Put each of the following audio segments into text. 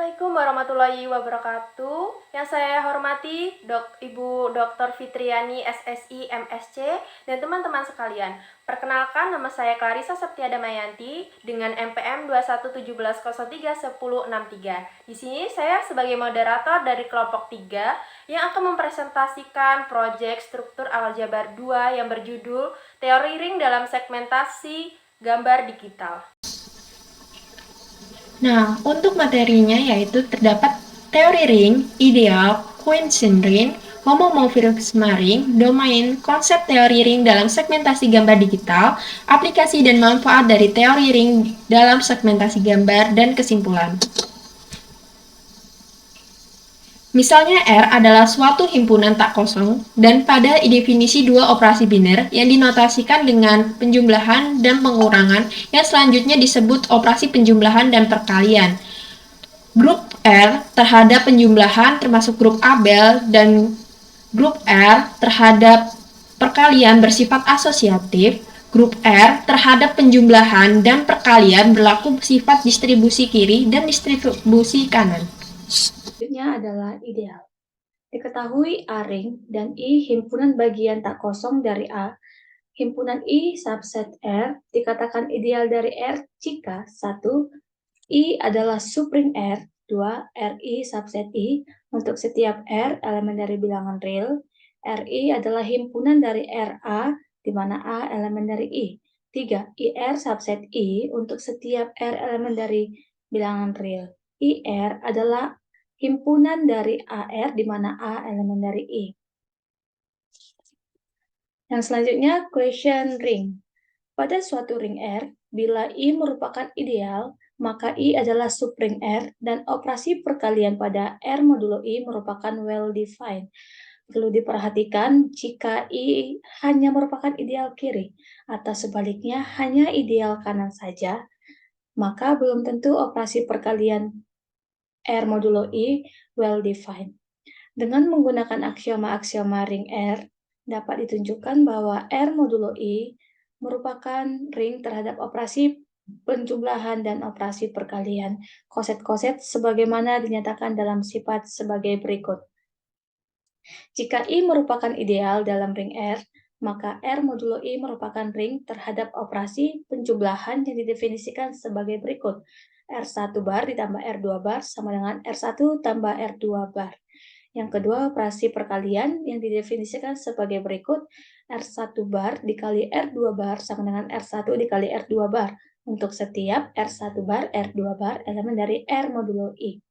Assalamualaikum warahmatullahi wabarakatuh. Yang saya hormati Ibu Dr. Fitriani SSI MSc dan teman-teman sekalian. Perkenalkan, nama saya Clarissa Septia Damayanti dengan NPM 2117031063. Di sini saya sebagai moderator dari kelompok 3 yang akan mempresentasikan proyek struktur aljabar 2 yang berjudul Teori Ring dalam Segmentasi Gambar Digital. Nah, untuk materinya yaitu terdapat teori ring, ideal, Quincin ring, homomorfisme ring, domain, konsep teori ring dalam segmentasi gambar digital, aplikasi dan manfaat dari teori ring dalam segmentasi gambar, dan kesimpulan. Misalnya R adalah suatu himpunan tak kosong dan pada definisi dua operasi biner yang dinotasikan dengan penjumlahan dan pengurangan yang selanjutnya disebut operasi penjumlahan dan perkalian. Grup R terhadap penjumlahan termasuk grup Abel dan grup R terhadap perkalian bersifat asosiatif. Grup R terhadap penjumlahan dan perkalian berlaku sifat distribusi kiri dan distribusi kanan. Selanjutnya adalah ideal. Diketahui A ring dan I himpunan bagian tak kosong dari A, himpunan I subset R dikatakan ideal dari R jika 1. I adalah subring R, 2. Ri subset I untuk setiap R elemen dari bilangan real, Ri adalah himpunan dari Ra di mana A elemen dari I, 3. Ir subset I untuk setiap R elemen dari bilangan real, Ir adalah himpunan dari AR di mana A elemen dari I. Yang selanjutnya, question ring. Pada suatu ring R, bila I merupakan ideal, maka I adalah subring R dan operasi perkalian pada R modulo I merupakan well-defined. Perlu diperhatikan jika I hanya merupakan ideal kiri atau sebaliknya hanya ideal kanan saja, maka belum tentu operasi perkalian R modulo I well-defined. Dengan menggunakan aksioma-aksioma ring R, dapat ditunjukkan bahwa R modulo I merupakan ring terhadap operasi penjumlahan dan operasi perkalian, koset-koset sebagaimana dinyatakan dalam sifat sebagai berikut. Jika I merupakan ideal dalam ring R, maka R modulo I merupakan ring terhadap operasi penjumlahan yang didefinisikan sebagai berikut. R1 bar ditambah R2 bar sama dengan R1 tambah R2 bar. Yang kedua, operasi perkalian yang didefinisikan sebagai berikut. R1 bar dikali R2 bar sama dengan R1 dikali R2 bar untuk setiap R1 bar, R2 bar elemen dari R modulo I.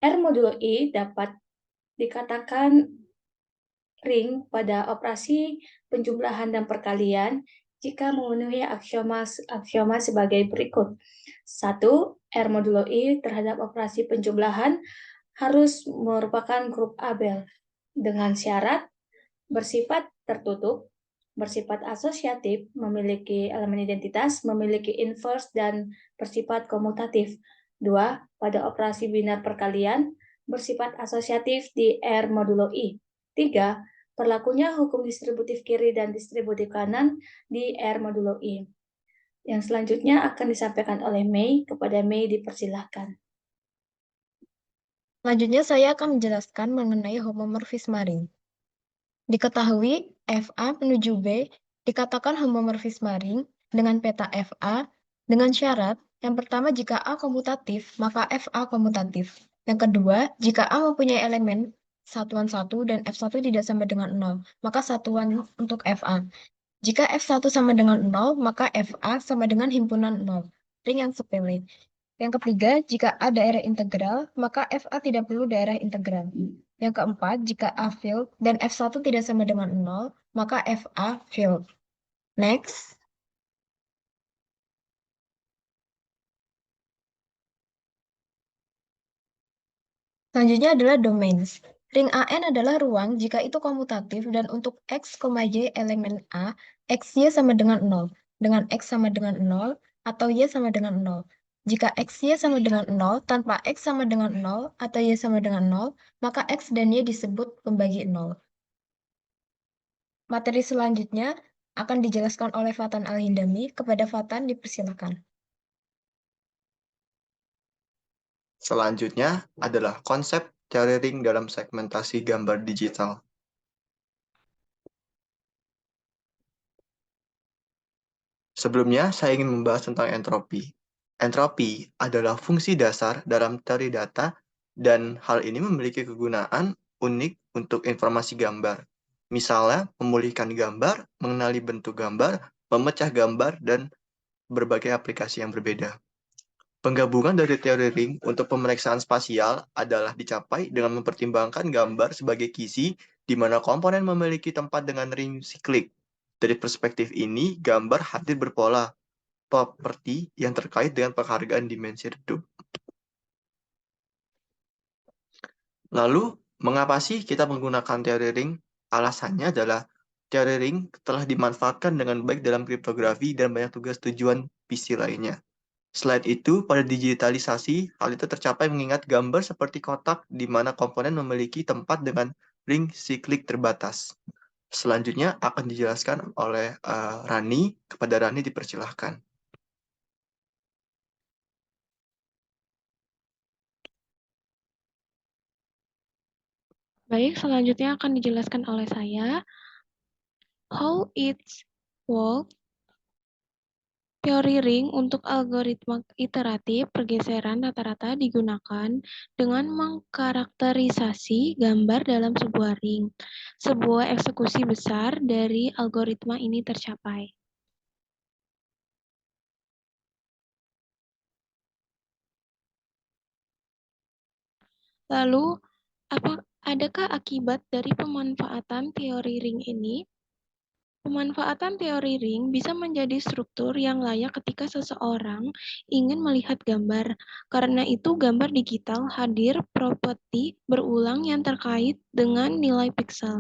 R modulo I dapat dikatakan ring pada operasi penjumlahan dan perkalian jika memenuhi aksioma sebagai berikut. 1. R modulo I terhadap operasi penjumlahan harus merupakan grup Abel dengan syarat bersifat tertutup, bersifat asosiatif, memiliki elemen identitas, memiliki inverse, dan bersifat komutatif. 2. Pada operasi biner perkalian, bersifat asosiatif di R modulo I. 3. Berlakunya hukum distributif kiri dan distributif kanan di R modulo I. Yang selanjutnya akan disampaikan oleh Mei. Kepada Mei dipersilahkan. Selanjutnya saya akan menjelaskan mengenai homomorfisme ring. Diketahui FA menuju B dikatakan homomorfisme ring dengan peta FA dengan syarat yang pertama jika A komutatif maka FA komutatif. Yang kedua, jika A mempunyai elemen satuan 1 dan F1 tidak sama dengan 0, maka satuan untuk FA. Jika F1 sama dengan 0, maka FA sama dengan himpunan 0, ring yang sepele. Yang ketiga, jika A daerah integral, maka FA tidak perlu daerah integral. Yang keempat, jika A filled dan F1 tidak sama dengan 0, maka FA filled. Next. Selanjutnya adalah domains. Ring AN adalah ruang jika itu komutatif dan untuk X, Y elemen A, XY sama dengan 0, dengan X sama dengan 0, atau Y sama dengan 0. Jika XY sama dengan 0 tanpa X sama dengan 0 atau Y sama dengan 0, maka X dan Y disebut pembagi 0. Materi selanjutnya akan dijelaskan oleh Fatan Al-Hindami. Kepada Fatan dipersilakan. Selanjutnya adalah konsep teori ring dalam segmentasi gambar digital. Sebelumnya, saya ingin membahas tentang entropi. Entropi adalah fungsi dasar dalam teori data, dan hal ini memiliki kegunaan unik untuk informasi gambar. Misalnya, memulihkan gambar, mengenali bentuk gambar, memecah gambar, dan berbagai aplikasi yang berbeda. Penggabungan dari teori ring untuk pemeriksaan spasial adalah dicapai dengan mempertimbangkan gambar sebagai kisi, di mana komponen memiliki tempat dengan ring siklik. Dari perspektif ini, gambar hadir berpola, properti yang terkait dengan penghargaan dimensi redup. Lalu, mengapa sih kita menggunakan teori ring? Alasannya adalah teori ring telah dimanfaatkan dengan baik dalam kriptografi dan banyak tugas tujuan PC lainnya. Selain itu, pada digitalisasi, hal itu tercapai mengingat gambar seperti kotak di mana komponen memiliki tempat dengan ring siklik terbatas. Selanjutnya akan dijelaskan oleh Rani. Kepada Rani dipersilahkan. Baik, selanjutnya akan dijelaskan oleh saya. How it works. Teori ring untuk algoritma iteratif pergeseran rata-rata digunakan dengan mengkarakterisasi gambar dalam sebuah ring. Sebuah eksekusi besar dari algoritma ini tercapai. Lalu, adakah akibat dari pemanfaatan teori ring ini? Pemanfaatan teori ring bisa menjadi struktur yang layak ketika seseorang ingin melihat gambar. Karena itu, gambar digital hadir properti berulang yang terkait dengan nilai piksel.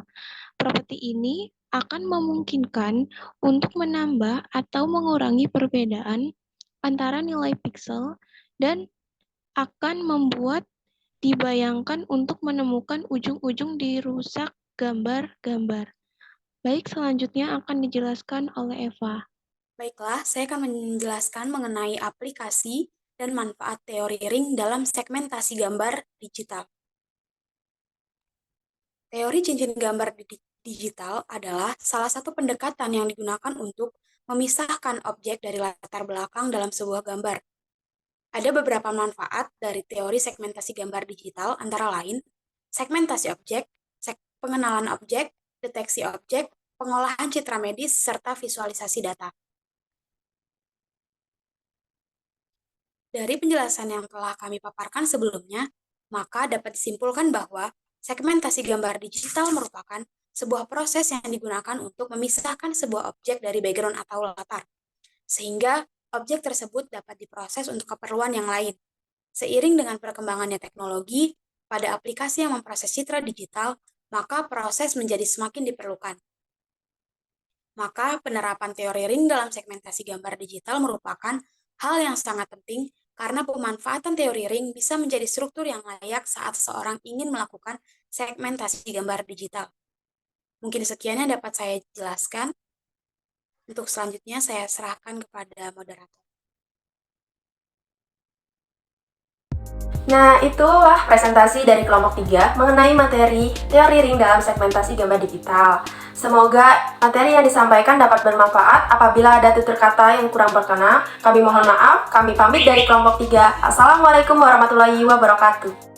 Properti ini akan memungkinkan untuk menambah atau mengurangi perbedaan antara nilai piksel dan akan membuat dibayangkan untuk menemukan ujung-ujung di rusak gambar-gambar. Baik, selanjutnya akan dijelaskan oleh Eva. Baiklah, saya akan menjelaskan mengenai aplikasi dan manfaat teori ring dalam segmentasi gambar digital. Teori cincin gambar digital adalah salah satu pendekatan yang digunakan untuk memisahkan objek dari latar belakang dalam sebuah gambar. Ada beberapa manfaat dari teori segmentasi gambar digital, antara lain segmentasi objek, pengenalan objek, deteksi objek, pengolahan citra medis, serta visualisasi data. Dari penjelasan yang telah kami paparkan sebelumnya, maka dapat disimpulkan bahwa segmentasi gambar digital merupakan sebuah proses yang digunakan untuk memisahkan sebuah objek dari background atau latar, sehingga objek tersebut dapat diproses untuk keperluan yang lain. Seiring dengan perkembangannya teknologi, pada aplikasi yang memproses citra digital, maka proses menjadi semakin diperlukan. Maka penerapan teori ring dalam segmentasi gambar digital merupakan hal yang sangat penting karena pemanfaatan teori ring bisa menjadi struktur yang layak saat seseorang ingin melakukan segmentasi gambar digital. Mungkin sekian yang dapat saya jelaskan. Untuk selanjutnya saya serahkan kepada moderator. Nah, itulah presentasi dari kelompok 3 mengenai materi teori ring dalam segmentasi gambar digital. Semoga materi yang disampaikan dapat bermanfaat. Apabila ada tutur kata yang kurang berkenan, kami mohon maaf. Kami pamit dari kelompok 3. Assalamualaikum warahmatullahi wabarakatuh.